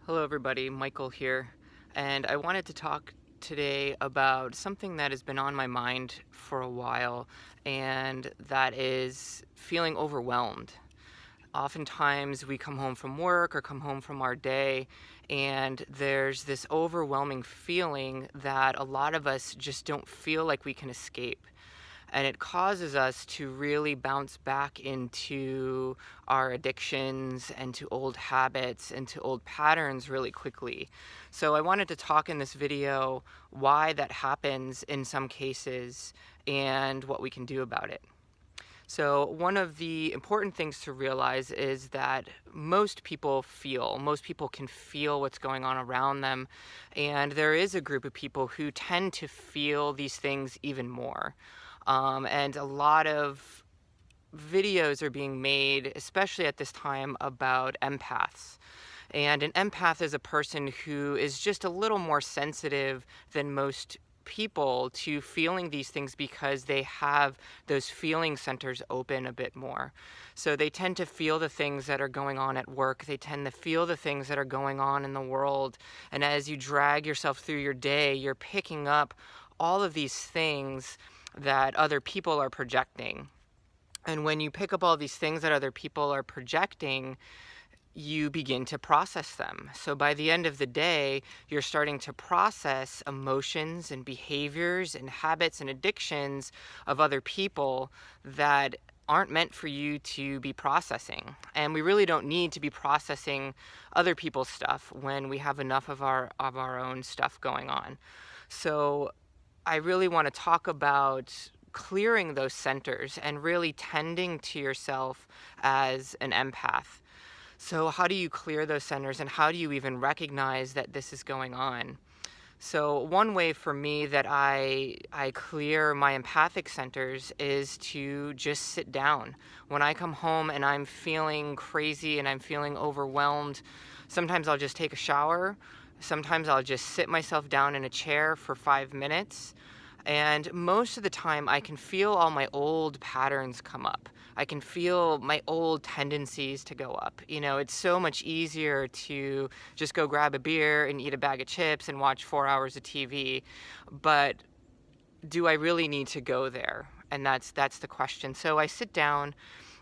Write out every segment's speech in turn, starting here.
Hello everybody, Michael here, and I wanted to talk today about something that has been on my mind for a while, and that is feeling overwhelmed. Oftentimes we come home from work or come home from our day, and there's this overwhelming feeling that a lot of us just don't feel like we can escape. And it causes us to really bounce back into our addictions and to old habits and to old patterns really quickly. So I wanted to talk in this video why that happens in some cases and what we can do about it. So one of the important things to realize is that most people can feel what's going on around them. And there is a group of people who tend to feel these things even more. And a lot of videos are being made, especially at this time, about empaths. And an empath is a person who is just a little more sensitive than most people to feeling these things because they have those feeling centers open a bit more. So they tend to feel the things that are going on at work. They tend to feel the things that are going on in the world. And as you drag yourself through your day, you're picking up all of these things that other people are projecting. And when you pick up all these things that other people are projecting, you begin to process them. So by the end of the day, you're starting to process emotions and behaviors and habits and addictions of other people that aren't meant for you to be processing. And we really don't need to be processing other people's stuff when we have enough of our own stuff going on. So I really want to talk about clearing those centers and really tending to yourself as an empath. So how do you clear those centers, and how do you even recognize that this is going on? So one way for me that I clear my empathic centers is to just sit down. When I come home and I'm feeling crazy and I'm feeling overwhelmed, sometimes I'll just take a shower. Sometimes I'll just sit myself down in a chair for 5 minutes. And most of the time I can feel all my old patterns come up. I can feel my old tendencies to go up. You know, it's so much easier to just go grab a beer and eat a bag of chips and watch 4 hours of TV. But do I really need to go there? And that's the question. So I sit down,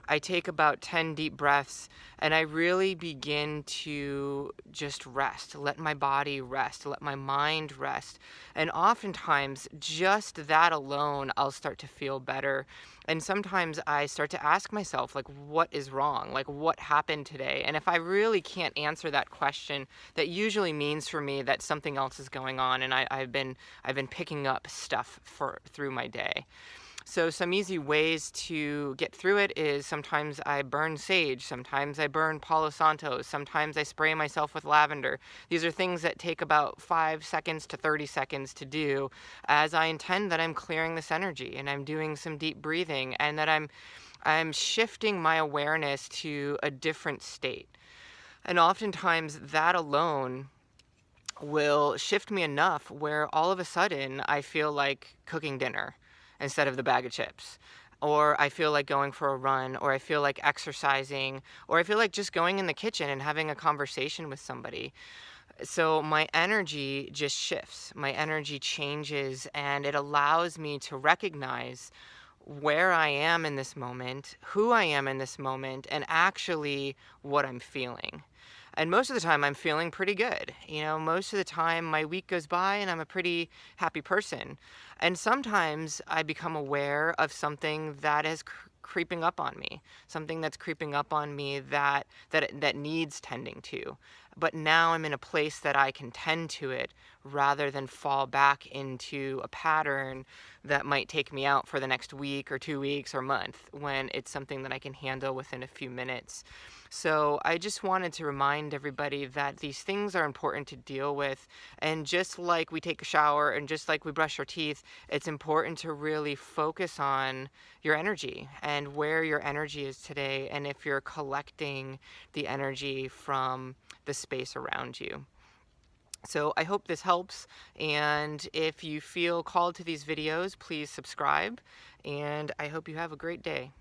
I take about 10 deep breaths, and I really begin to just rest, let my body rest, let my mind rest. And oftentimes, just that alone, I'll start to feel better. And sometimes I start to ask myself, like, what is wrong? Like, what happened today? And if I really can't answer that question, that usually means for me that something else is going on, and I've been picking up stuff through my day. So some easy ways to get through it is sometimes I burn sage, sometimes I burn Palo Santo, sometimes I spray myself with lavender. These are things that take about 5 seconds to 30 seconds to do, as I intend that I'm clearing this energy and I'm doing some deep breathing, and that I'm shifting my awareness to a different state. And oftentimes that alone will shift me enough where all of a sudden I feel like cooking dinner instead of the bag of chips. Or I feel like going for a run, or I feel like exercising, or I feel like just going in the kitchen and having a conversation with somebody. So my energy just shifts, my energy changes, and it allows me to recognize where I am in this moment, who I am in this moment, and actually what I'm feeling. And most of the time I'm feeling pretty good. You know, most of the time my week goes by and I'm a pretty happy person. And sometimes I become aware of something that is creeping up on me, something that's creeping up on me that needs tending to. But now I'm in a place that I can tend to it rather than fall back into a pattern that might take me out for the next week or 2 weeks or month, when it's something that I can handle within a few minutes. So I just wanted to remind everybody that these things are important to deal with. And just like we take a shower and just like we brush our teeth, it's important to really focus on your energy and where your energy is today, and if you're collecting the energy from the space around you. So I hope this helps, and if you feel called to these videos, please subscribe, and I hope you have a great day.